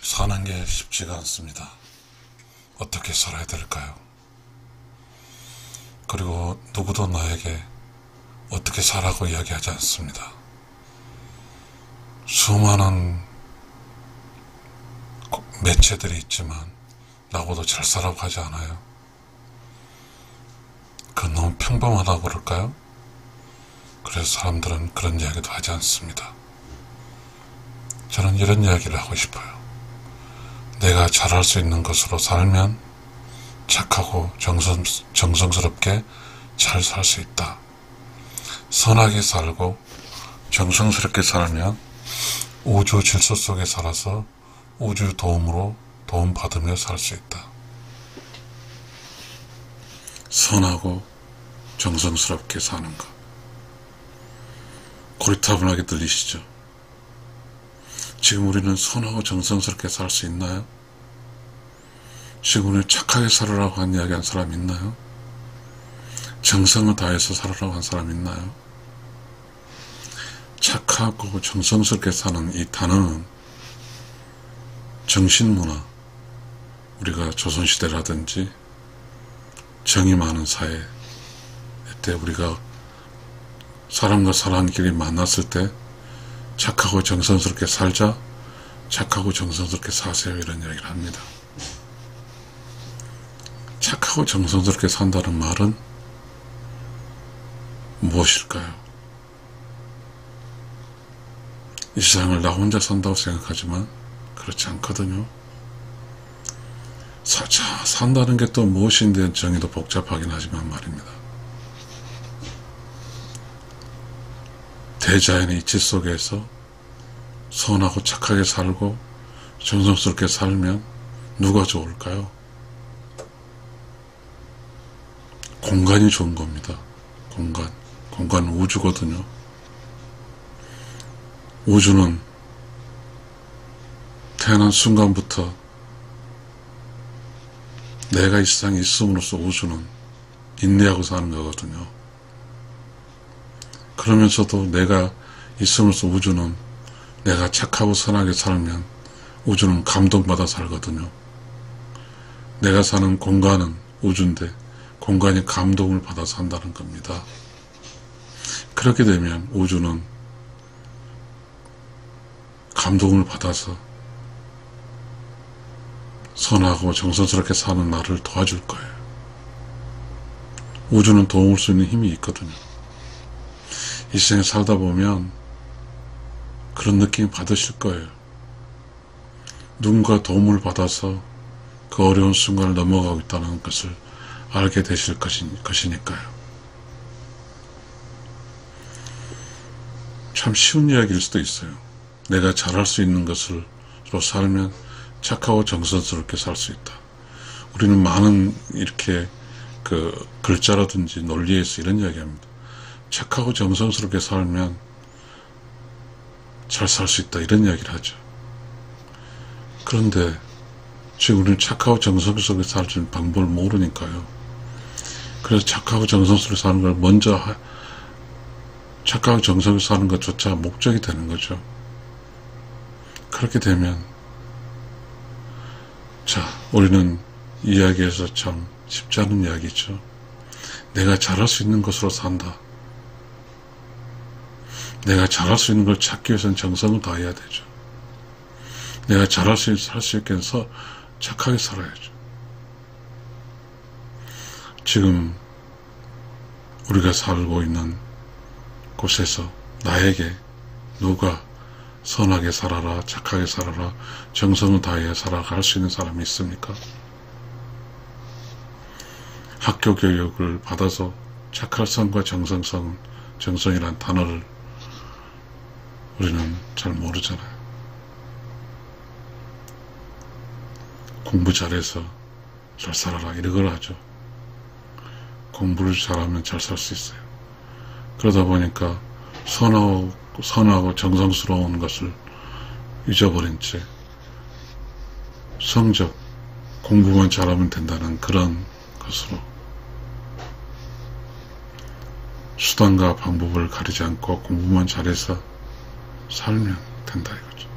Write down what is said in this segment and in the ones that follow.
사는 게 쉽지가 않습니다. 어떻게 살아야 될까요? 그리고 누구도 나에게 어떻게 살라고 이야기하지 않습니다. 수많은 매체들이 있지만 나보다 잘 살라고 하지 않아요. 그건 너무 평범하다고 그럴까요? 그래서 사람들은 그런 이야기도 하지 않습니다. 저는 이런 이야기를 하고 싶어요. 내가 잘할 수 있는 것으로 살면 착하고 정성스럽게 잘 살 수 있다. 선하게 살고 정성스럽게 살면 우주 질서 속에 살아서 우주 도움으로 도움받으며 살 수 있다. 선하고 정성스럽게 사는 것. 고리타분하게 들리시죠? 지금 우리는 선하고 정성스럽게 살 수 있나요? 지금 우리는 착하게 살으라고 한 이야기 한 사람 있나요? 정성을 다해서 살으라고 한 사람 있나요? 착하고 정성스럽게 사는 이 단어는 정신문화, 우리가 조선시대라든지 정이 많은 사회 때 우리가 사람과 사람끼리 만났을 때 착하고 정성스럽게 살자, 착하고 정성스럽게 사세요, 이런 이야기를 합니다. 착하고 정성스럽게 산다는 말은 무엇일까요? 이 세상을 나 혼자 산다고 생각하지만 그렇지 않거든요. 산다는 게 또 무엇인데 정의도 복잡하긴 하지만 말입니다. 대자연의 이치 속에서 선하고 착하게 살고 정성스럽게 살면 누가 좋을까요? 공간이 좋은 겁니다. 공간 우주거든요. 우주는 태어난 순간부터 내가 이 세상에 있음으로써 우주는 인내하고 사는 거거든요. 그러면서도 내가 있음으로써 우주는 내가 착하고 선하게 살면 우주는 감동받아 살거든요. 내가 사는 공간은 우주인데 공간이 감동을 받아 산다는 겁니다. 그렇게 되면 우주는 감동을 받아서 선하고 정성스럽게 사는 나를 도와줄 거예요. 우주는 도움을 수 있는 힘이 있거든요. 이 세상에 살다 보면 그런 느낌 받으실 거예요. 누군가 도움을 받아서 그 어려운 순간을 넘어가고 있다는 것을 알게 되실 것이니까요. 참 쉬운 이야기일 수도 있어요. 내가 잘할 수 있는 것으로 살면 착하고 정성스럽게 살 수 있다. 우리는 많은 이렇게 글자라든지 논리에서 이런 이야기합니다. 착하고 정성스럽게 살면 잘 살 수 있다, 이런 이야기를 하죠. 그런데 지금 우리는 착하고 정성스럽게 살 수 있는 방법을 모르니까요. 그래서 착하고 정성스럽게 사는 걸 먼저 착하고 정성스럽게 사는 것조차 목적이 되는 거죠. 그렇게 되면 우리는 이야기에서 참 쉽지 않은 이야기죠. 내가 잘할 수 있는 것으로 산다. 내가 잘할 수 있는 걸 찾기 위해서는 정성을 다해야 되죠. 내가 할 수 있게 해서 착하게 살아야죠. 지금 우리가 살고 있는 곳에서 나에게 누가 선하게 살아라, 착하게 살아라, 정성을 다해 살아라 할 수 있는 사람이 있습니까? 학교 교육을 받아서 착할성과 정성이란 단어를 우리는 잘 모르잖아요. 공부 잘해서 잘 살아라, 이런 걸 하죠. 공부를 잘하면 잘 살 수 있어요. 그러다 보니까 선하고 정성스러운 것을 잊어버린 채 성적, 공부만 잘하면 된다는 그런 것으로 수단과 방법을 가리지 않고 공부만 잘해서 살면 된다, 이거죠.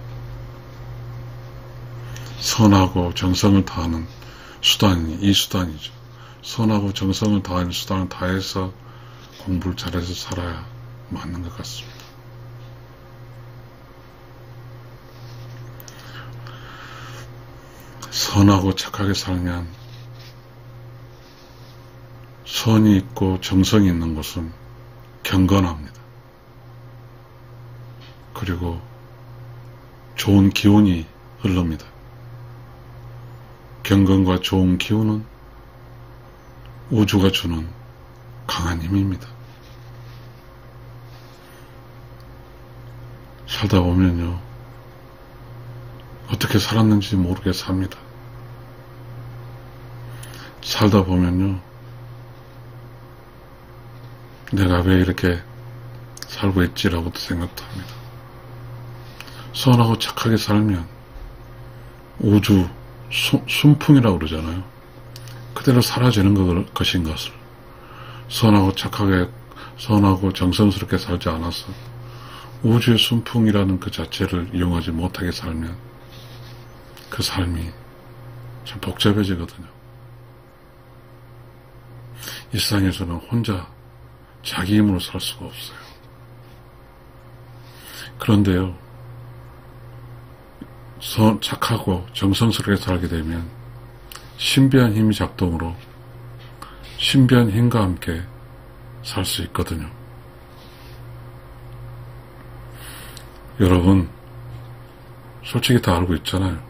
선하고 정성을 다하는 수단이 이 수단이죠. 선하고 정성을 다하는 수단을 다해서 공부를 잘해서 살아야 맞는 것 같습니다. 선하고 착하게 살면 선이 있고 정성이 있는 곳은 경건합니다. 그리고 좋은 기운이 흐릅니다. 경건과 좋은 기운은 우주가 주는 강한 힘입니다. 살다 보면요, 어떻게 살았는지 모르게 삽니다. 살다 보면요, 내가 왜 이렇게 살고 있지라고도 생각도 합니다. 선하고 착하게 살면 우주 순풍이라고 그러잖아요. 그대로 사라지는 것인 것을, 선하고 착하게 선하고 정성스럽게 살지 않아서 우주의 순풍이라는 그 자체를 이용하지 못하게 살면 그 삶이 참 복잡해지거든요. 이 세상에서는 혼자 자기 힘으로 살 수가 없어요. 그런데요, 착하고 정성스럽게 살게 되면 신비한 힘이 작동으로 신비한 힘과 함께 살 수 있거든요. 여러분, 솔직히 다 알고 있잖아요.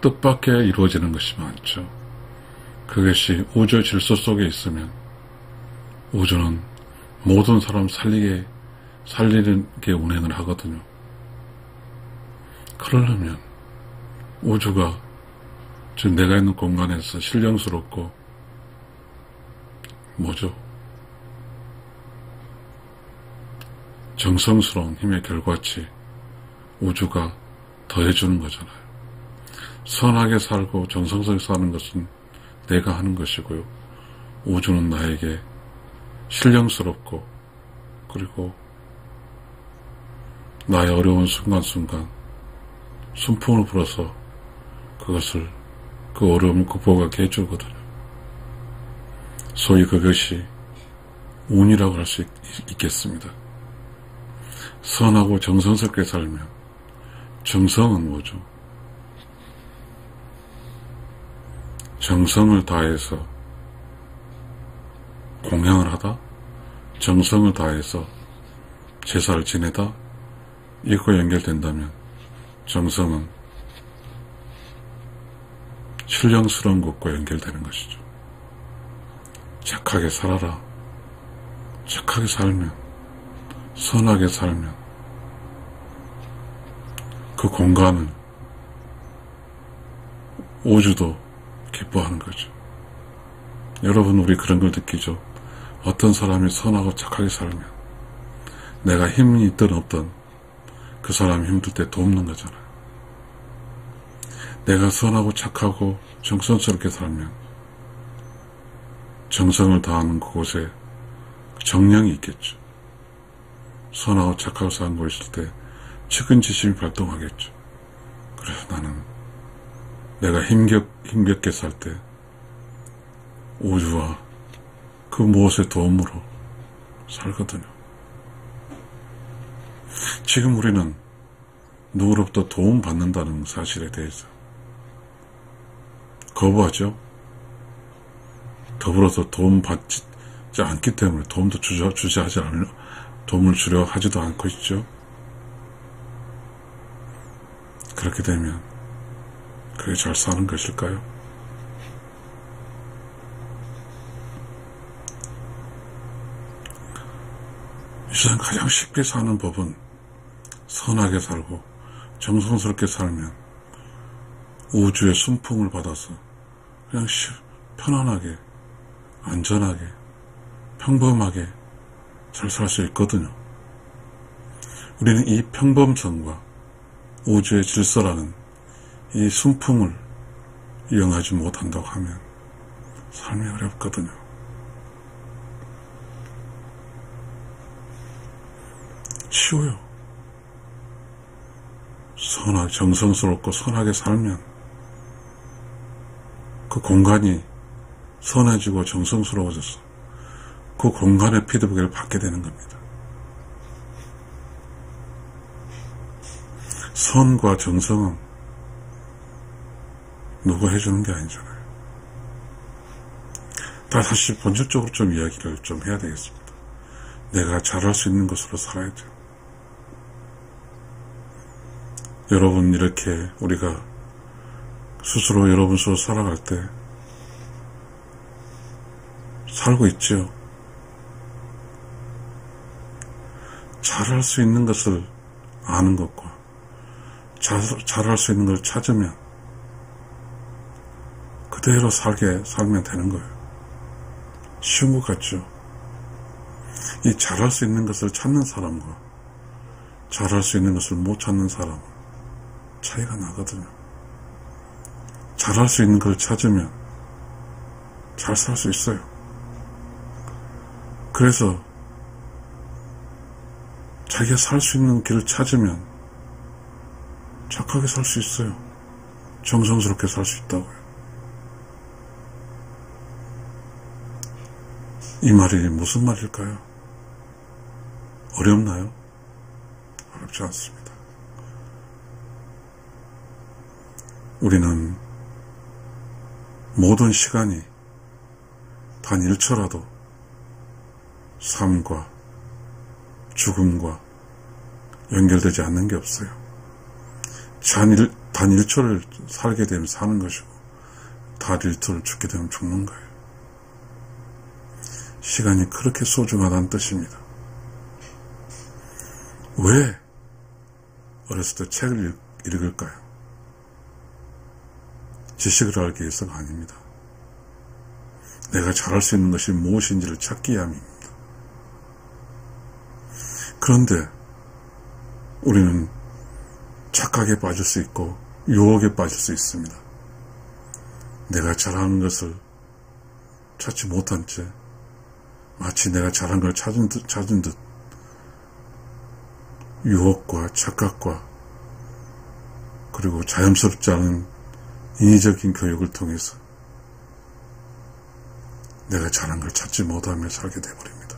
뜻밖의 이루어지는 것이 많죠. 그것이 우주의 질서 속에 있으면 우주는 모든 사람 살리는 게 운행을 하거든요. 그러려면 우주가 지금 내가 있는 공간에서 신령스럽고 정성스러운 힘의 결과치 우주가 더해주는 거잖아요. 선하게 살고 정성스럽게 사는 것은 내가 하는 것이고요. 우주는 나에게 신령스럽고 그리고 나의 어려운 순간순간 순풍을 불어서 그 어려움을 극복하게 해주거든요. 소위 그것이 운이라고 할 수 있겠습니다. 선하고 정성스럽게 살면, 정성은 뭐죠? 정성을 다해서 공양을 하다, 정성을 다해서 제사를 지내다, 이것과 연결된다면 정성은 신령스러운 것과 연결되는 것이죠. 착하게 살아라. 착하게 살면, 선하게 살면 그 공간은 우주도 기뻐하는 거죠. 여러분, 우리 그런 걸 느끼죠. 어떤 사람이 선하고 착하게 살면 내가 힘이 있든 없든 그 사람이 힘들 때 돕는 거잖아요. 내가 선하고 착하고 정성스럽게 살면 정성을 다하는 그곳에 정령이 있겠죠. 선하고 착하고 사는 곳에 있을 때 측은지심이 발동하겠죠. 그래서 나는 내가 힘겹게 살 때 우주와 그 무엇의 도움으로 살거든요. 지금 우리는 누구로부터 도움받는다는 사실에 대해서 거부하죠. 더불어서 도움받지 않기 때문에 도움도 도움을 주려 하지도 않고 있죠. 그렇게 되면 그게 잘 사는 것일까요? 이 세상 가장 쉽게 사는 법은 선하게 살고 정성스럽게 살면 우주의 순풍을 받아서 그냥 편안하게, 안전하게, 평범하게 잘 살 수 있거든요. 우리는 이 평범성과 우주의 질서라는 이 순풍을 이용하지 못한다고 하면 삶이 어렵거든요. 쉬워요. 정성스럽고 선하게 살면 그 공간이 선해지고 정성스러워져서 그 공간의 피드백을 받게 되는 겁니다. 선과 정성은 누가 해주는 게 아니잖아요. 다시 본질적으로 좀 이야기를 좀 해야 되겠습니다. 내가 잘할 수 있는 것으로 살아야 돼요. 여러분, 이렇게 우리가 스스로 여러분 스스로 살아갈 때 살고 있죠. 잘할 수 있는 것을 아는 것과 잘할 수 있는 걸 찾으면 그대로 살면 되는 거예요. 쉬운 것 같죠? 이 잘할 수 있는 것을 찾는 사람과 잘할 수 있는 것을 못 찾는 사람은 차이가 나거든요. 잘할 수 있는 걸 찾으면 잘 살 수 있어요. 그래서 자기가 살 수 있는 길을 찾으면 착하게 살 수 있어요. 정성스럽게 살 수 있다고요. 이 말이 무슨 말일까요? 어렵나요? 어렵지 않습니다. 우리는 모든 시간이 단 1초라도 삶과 죽음과 연결되지 않는 게 없어요. 단 1초를 살게 되면 사는 것이고 단 1초를 죽게 되면 죽는 거예요. 시간이 그렇게 소중하다는 뜻입니다. 왜 어렸을 때 책을 읽을까요? 지식을 알기 위해서가 아닙니다. 내가 잘할 수 있는 것이 무엇인지를 찾기 위함입니다. 그런데 우리는 착각에 빠질 수 있고 유혹에 빠질 수 있습니다. 내가 잘하는 것을 찾지 못한 채 마치 내가 잘한 걸 찾은 듯 유혹과 착각과 그리고 자연스럽지 않은 인위적인 교육을 통해서 내가 잘한 걸 찾지 못하며 살게 되어버립니다.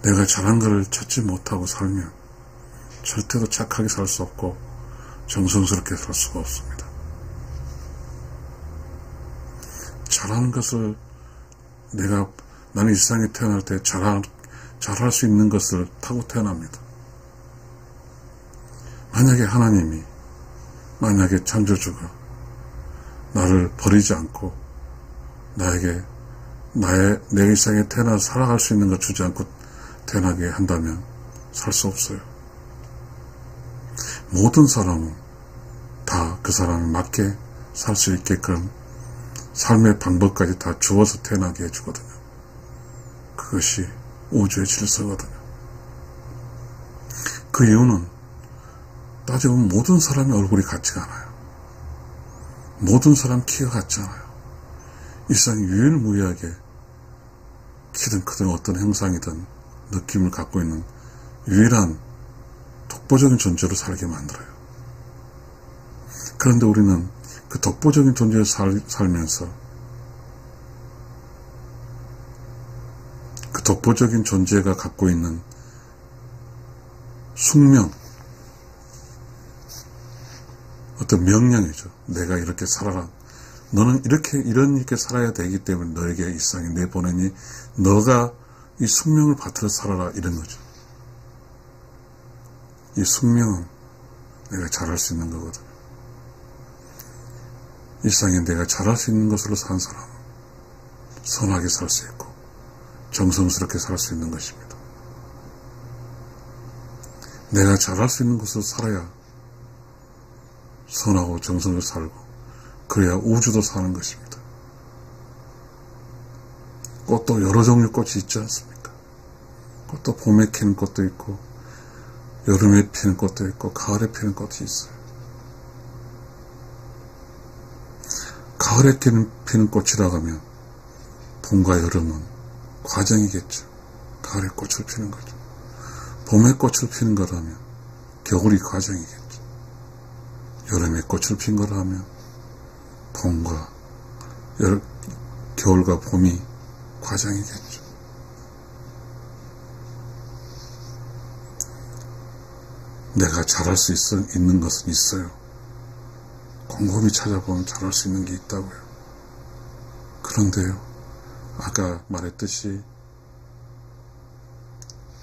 내가 잘한 걸 찾지 못하고 살면 절대로 착하게 살 수 없고 정성스럽게 살 수가 없습니다. 잘하는 것을 나는 이 세상에 태어날 때 잘할 수 있는 것을 타고 태어납니다. 만약에 창조주가 나를 버리지 않고 내 이 세상에 태어나 살아갈 수 있는 것 주지 않고 태어나게 한다면 살 수 없어요. 모든 사람은 다 그 사람에 맞게 살 수 있게끔 삶의 방법까지 다 주어서 태어나게 해주거든요. 그것이 우주의 질서거든요. 그 이유는 따져보면 모든 사람의 얼굴이 같지가 않아요. 모든 사람 키가 같지 않아요. 이 세상 유일무이하게 키든 크든 어떤 형상이든 느낌을 갖고 있는 유일한 독보적인 존재로 살게 만들어요. 그런데 우리는 그 독보적인 존재로 살면서 그 독보적인 존재가 갖고 있는 숙명, 어떤 명령이죠. 내가 이렇게 살아라. 너는 이렇게 살아야 되기 때문에 너에게 이 세상에 내보내니 너가 이 숙명을 받들어 살아라, 이런 거죠. 이 숙명은 내가 잘할 수 있는 거거든요. 이 세상에 내가 잘할 수 있는 것으로 산 사람은 선하게 살 수 있고 정성스럽게 살 수 있는 것입니다. 내가 잘할 수 있는 것으로 살아야 선하고 정성을 살고 그래야 우주도 사는 것입니다. 꽃도 여러 종류 꽃이 있지 않습니까? 꽃도 봄에 피는 꽃도 있고 여름에 피는 꽃도 있고 가을에 피는 꽃이 있어요. 가을에 피는 꽃이라고 하면 봄과 여름은 과정이겠죠. 가을에 꽃을 피는 거죠. 봄에 꽃을 피는 거라면 겨울이 과정이겠죠. 여름에 꽃을 핀 거라 하면 봄과 겨울과 봄이 과정이겠죠. 내가 잘할 수 있는 것은 있어요. 곰곰이 찾아보면 잘할 수 있는 게 있다고요. 그런데요, 아까 말했듯이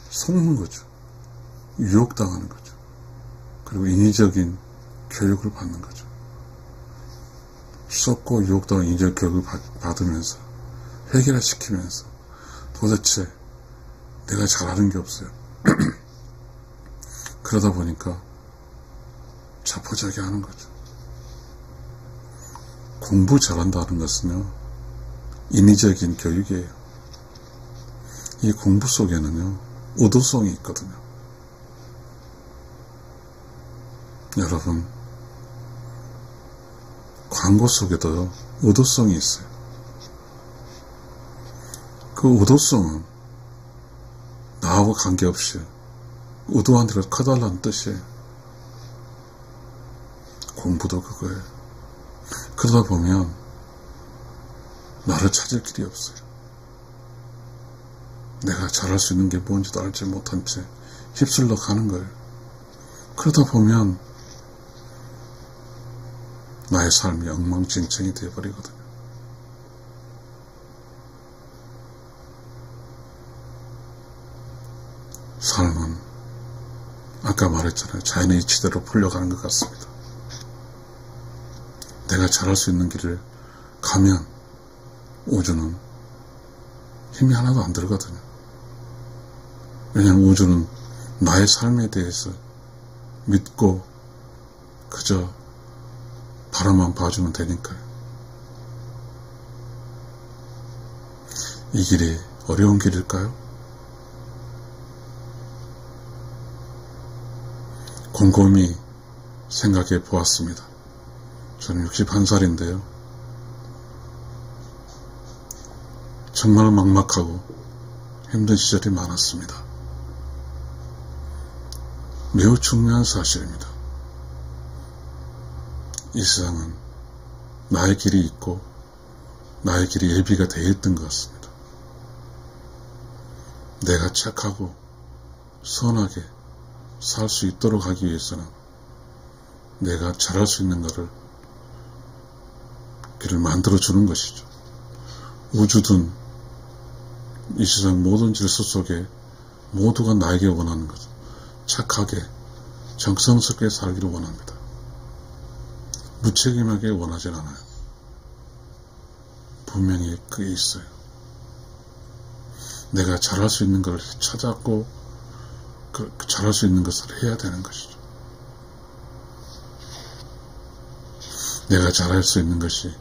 속는 거죠. 유혹당하는 거죠. 그리고 인위적인 교육을 받는 거죠. 썩고 유혹당한 인위적 교육을 받으면서 해결시키면서 도대체 내가 잘하는 게 없어요. 그러다 보니까 자포자기하는 거죠. 공부 잘한다는 것은요, 인위적인 교육이에요. 이 공부 속에는요, 의도성이 있거든요. 여러분, 광고 속에도 의도성이 있어요. 그 의도성은 나하고 관계없이 의도한 대로 커달라는 뜻이에요. 공부도 그거예요. 그러다 보면 나를 찾을 길이 없어요. 내가 잘할 수 있는 게 뭔지도 알지 못한 채 휩쓸러 가는 거예요. 그러다 보면 나의 삶이 엉망진창이 되어버리거든요. 삶은 아까 말했잖아요. 자연의 이치대로 풀려가는 것 같습니다. 내가 잘할 수 있는 길을 가면 우주는 힘이 하나도 안 들거든요. 왜냐하면 우주는 나의 삶에 대해서 믿고 그저 바라만 봐주면 되니까요. 이 길이 어려운 길일까요? 곰곰이 생각해 보았습니다. 저는 61살인데요. 정말 막막하고 힘든 시절이 많았습니다. 매우 중요한 사실입니다. 이 세상은 나의 길이 있고 나의 길이 예비가 되어 있던 것 같습니다. 내가 착하고 선하게 살 수 있도록 하기 위해서는 내가 잘할 수 있는 것을 길을 만들어주는 것이죠. 우주든 이 세상 모든 질서 속에 모두가 나에게 원하는 것은 착하게 정성스럽게 살기를 원합니다. 무책임하게 원하진 않아요. 분명히 그게 있어요. 내가 잘할 수 있는 것을 찾았고 잘할 수 있는 것을 해야 되는 것이죠. 내가 잘할 수 있는 것이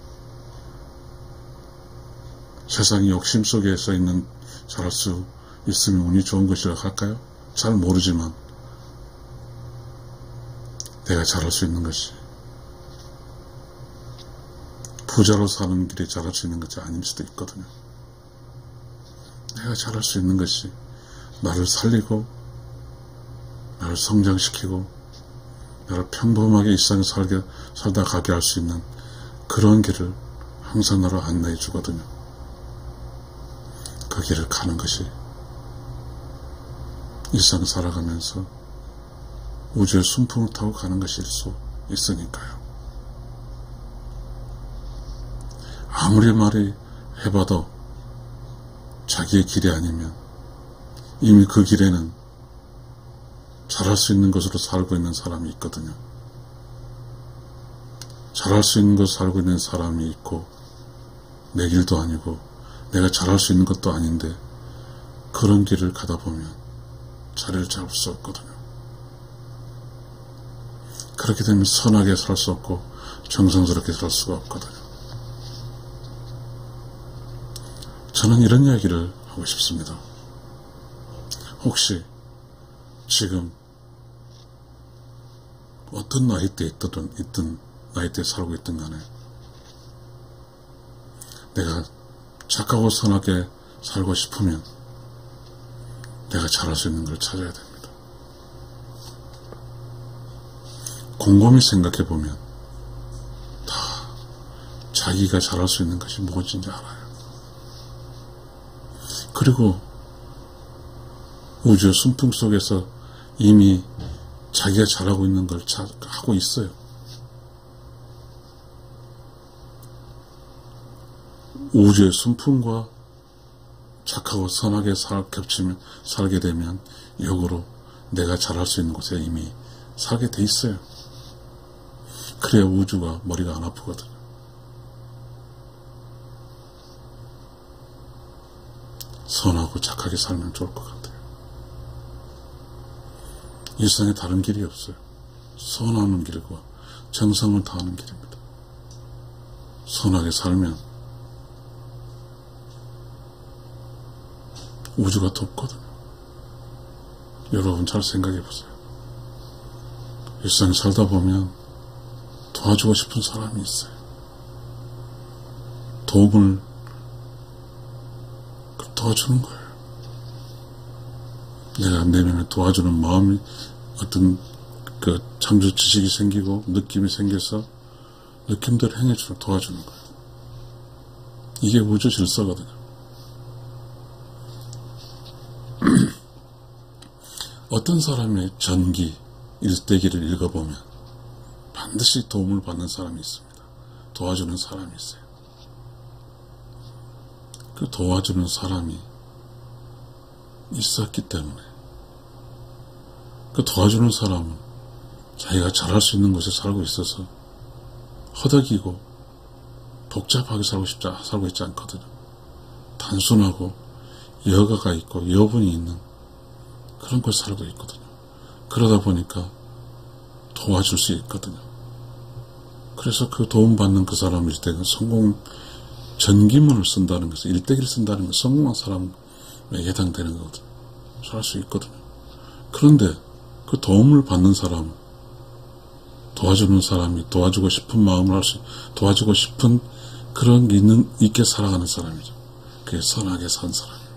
세상의 욕심 속에서 있는 잘할 수 있으면 운이 좋은 것이라고 할까요? 잘 모르지만 내가 잘할 수 있는 것이 부자로 사는 길에 잘할 수 있는 것이 아닐 수도 있거든요. 내가 잘할 수 있는 것이 나를 살리고 나를 성장시키고 나를 평범하게 일상을 살다 가게 할 수 있는 그런 길을 항상 나를 안내해 주거든요. 그 길을 가는 것이 일상 살아가면서 우주의 순풍을 타고 가는 것일 수 있으니까요. 아무리 말이 해봐도 자기의 길이 아니면 이미 그 길에는 잘할 수 있는 것으로 살고 있는 사람이 있거든요. 잘할 수 있는 것으로 살고 있는 사람이 있고 내 길도 아니고 내가 잘할 수 있는 것도 아닌데 그런 길을 가다 보면 자리를 잡을 수 없거든요. 그렇게 되면 선하게 살 수 없고 정성스럽게 살 수가 없거든요. 저는 이런 이야기를 하고 싶습니다. 혹시 지금 어떤 나이대에 있든 나이대에 살고 있든 간에 내가 착하고 선하게 살고 싶으면 내가 잘할 수 있는 걸 찾아야 됩니다. 곰곰이 생각해 보면 자기가 잘할 수 있는 것이 무엇인지 알아요. 그리고 우주의 순풍 속에서 이미 자기가 잘하고 있는 걸 하고 있어요. 우주의 순풍과 착하고 선하게 겹치면 살게 되면 역으로 내가 잘할 수 있는 곳에 이미 살게 돼 있어요. 그래야 우주가 머리가 안 아프거든요. 선하고 착하게 살면 좋을 것 같아요. 일상에 다른 길이 없어요. 선하는 길과 정성을 다하는 길입니다. 선하게 살면 우주가 돕거든요. 여러분 잘 생각해 보세요. 일상에 살다 보면 도와주고 싶은 사람이 있어요. 도움을 도와주는 거예요. 내가 내면에 도와주는 마음이 어떤 창조 지식이 생기고 느낌이 생겨서 느낌대로 행해주는 도와주는 거예요. 이게 우주 질서거든요. 어떤 사람의 전기, 일대기를 읽어보면 반드시 도움을 받는 사람이 있습니다. 도와주는 사람이 있어요. 그 도와주는 사람이 있었기 때문에 그 도와주는 사람은 자기가 잘할 수 있는 곳에 살고 있어서 허덕이고 복잡하게 살고 있지 않거든요. 단순하고 여가가 있고 여분이 있는 그런 곳에 살고 있거든요. 그러다 보니까 도와줄 수 있거든요. 그래서 그 도움받는 그 사람일 때는 전기문을 쓴다는 것은 일대기를 쓴다는 것은 성공한 사람에 해당되는 거거든요. 살 수 있거든요. 그런데 그 도움을 받는 사람, 도와주는 사람이 도와주고 싶은 마음을 도와주고 싶은 그런 게 있게 살아가는 사람이죠. 그게 선하게 산 사람입니다.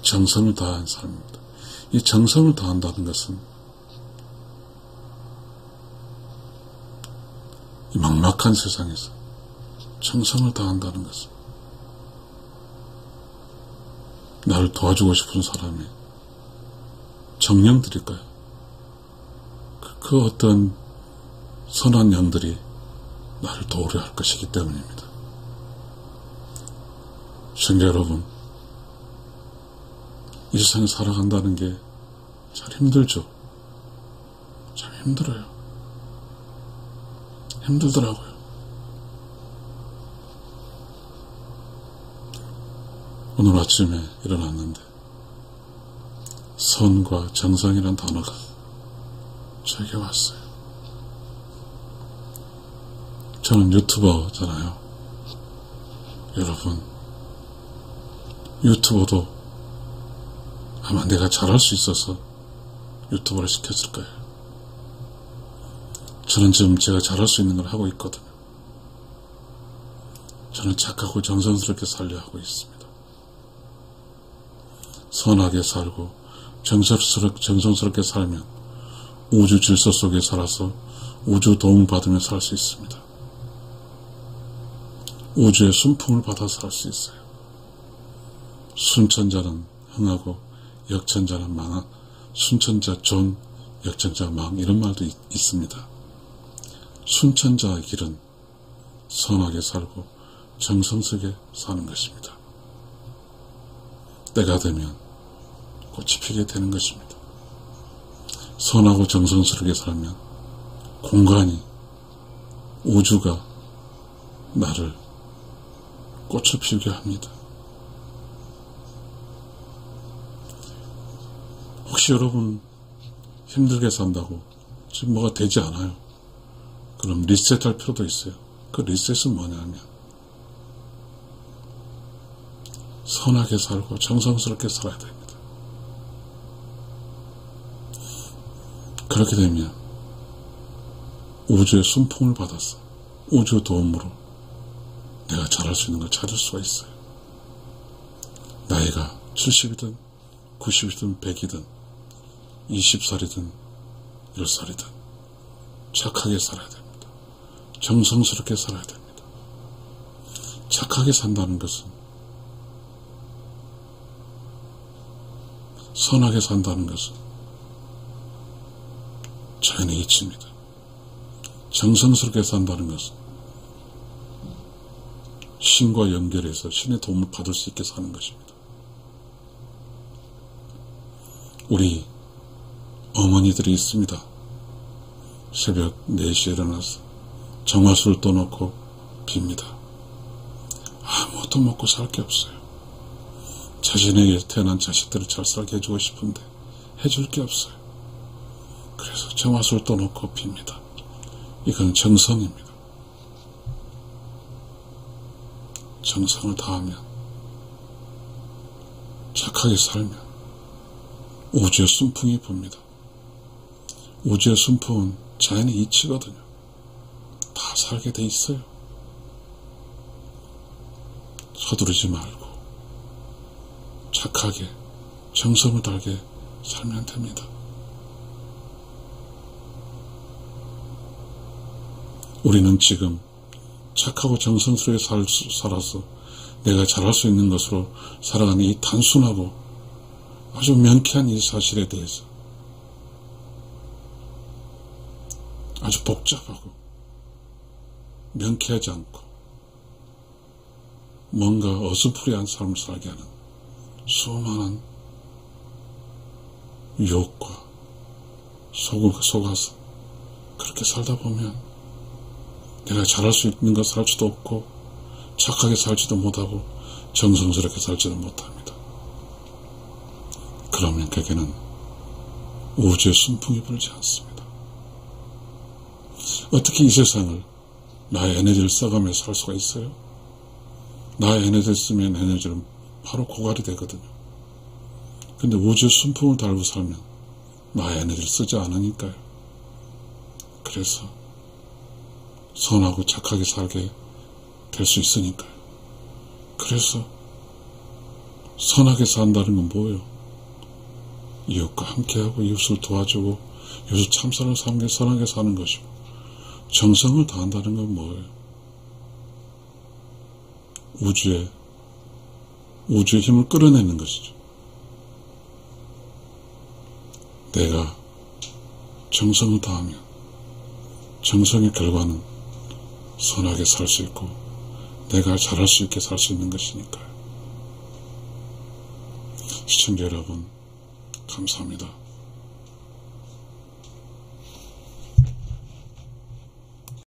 정성을 다한 사람입니다. 이 정성을 다한다는 것은 이 막막한 세상에서 정성을 다한다는 것은 나를 도와주고 싶은 사람의 정령들일까요? 그 어떤 선한 영들이 나를 도우려 할 것이기 때문입니다. 시청자 여러분, 일상에 살아간다는 게 참 힘들죠. 참 힘들어요. 힘들더라고요. 오늘 아침에 일어났는데 선과 정성이란 단어가 저에게 왔어요. 저는 유튜버잖아요. 여러분, 유튜버도 아마 내가 잘할 수 있어서 유튜버를 시켰을 거예요. 저는 지금 제가 잘할 수 있는 걸 하고 있거든요. 저는 착하고 정성스럽게 살려 하고 있습니다. 선하게 살고 정성스럽게 살면 우주 질서 속에 살아서 우주 도움을 받으며 살 수 있습니다. 우주의 순풍을 받아 살 수 있어요. 순천자는 흥하고 역천자는 망하, 순천자 존, 역천자 망, 이런 말도 있습니다. 순천자의 길은 선하게 살고 정성스럽게 사는 것입니다. 때가 되면 꽃이 피게 되는 것입니다. 선하고 정성스럽게 살면 공간이, 우주가 나를 꽃을 피우게 합니다. 혹시 여러분 힘들게 산다고 지금 뭐가 되지 않아요. 그럼 리셋할 필요도 있어요. 그 리셋은 뭐냐면 선하게 살고 정성스럽게 살아야 됩니다. 그렇게 되면 우주의 순풍을 받아서 우주 도움으로 내가 잘할 수 있는 걸 찾을 수가 있어요. 나이가 70이든 90이든 100이든 20살이든 10살이든 착하게 살아야 됩니다. 정성스럽게 살아야 됩니다. 착하게 산다는 것은, 선하게 산다는 것은 자연의 이치입니다. 정성스럽게 산다는 것은 신과 연결해서 신의 도움을 받을 수 있게 사는 것입니다. 우리 어머니들이 있습니다. 새벽 4시에 일어나서 정화수를 떠놓고 빕니다. 아무것도 먹고 살 게 없어요. 자신에게 태어난 자식들을 잘 살게 해주고 싶은데 해줄 게 없어요. 그래서 정화수를 떠놓고 빕니다. 이건 정성입니다. 정성을 다하면, 착하게 살면 우주의 순풍이 붑니다. 우주의 순풍은 자연의 이치거든요. 다 살게 돼 있어요. 서두르지 말고 착하게 정성을 달게 살면 됩니다. 우리는 지금 착하고 정성스럽게 살아서 내가 잘할 수 있는 것으로 살아가는 이 단순하고 아주 명쾌한 이 사실에 대해서 아주 복잡하고 명쾌하지 않고 뭔가 어스프리한 삶을 살게 하는 수많은 유혹과 속아서 그렇게 살다 보면 내가 잘할 수 있는 것 살지도 없고 착하게 살지도 못하고 정성스럽게 살지도 못합니다. 그러면 거기는 우주의 순풍이 불지 않습니다. 어떻게 이 세상을 나의 에너지를 써가며 살 수가 있어요? 나의 에너지를 쓰면 에너지는 바로 고갈이 되거든요. 근데 우주의 순풍을 달고 살면 나의 에너지를 쓰지 않으니까요. 그래서 선하고 착하게 살게 될 수 있으니까요. 그래서 선하게 산다는 건 뭐예요? 이웃과 함께하고 이웃을 도와주고 이웃을 참선을 사는 게 선하게 사는 것이고, 정성을 다한다는 건 뭐예요? 우주의 힘을 끌어내는 것이죠. 내가 정성을 다하면 정성의 결과는 선하게 살 수 있고 내가 잘할 수 있게 살 수 있는 것이니까요. 시청자 여러분, 감사합니다.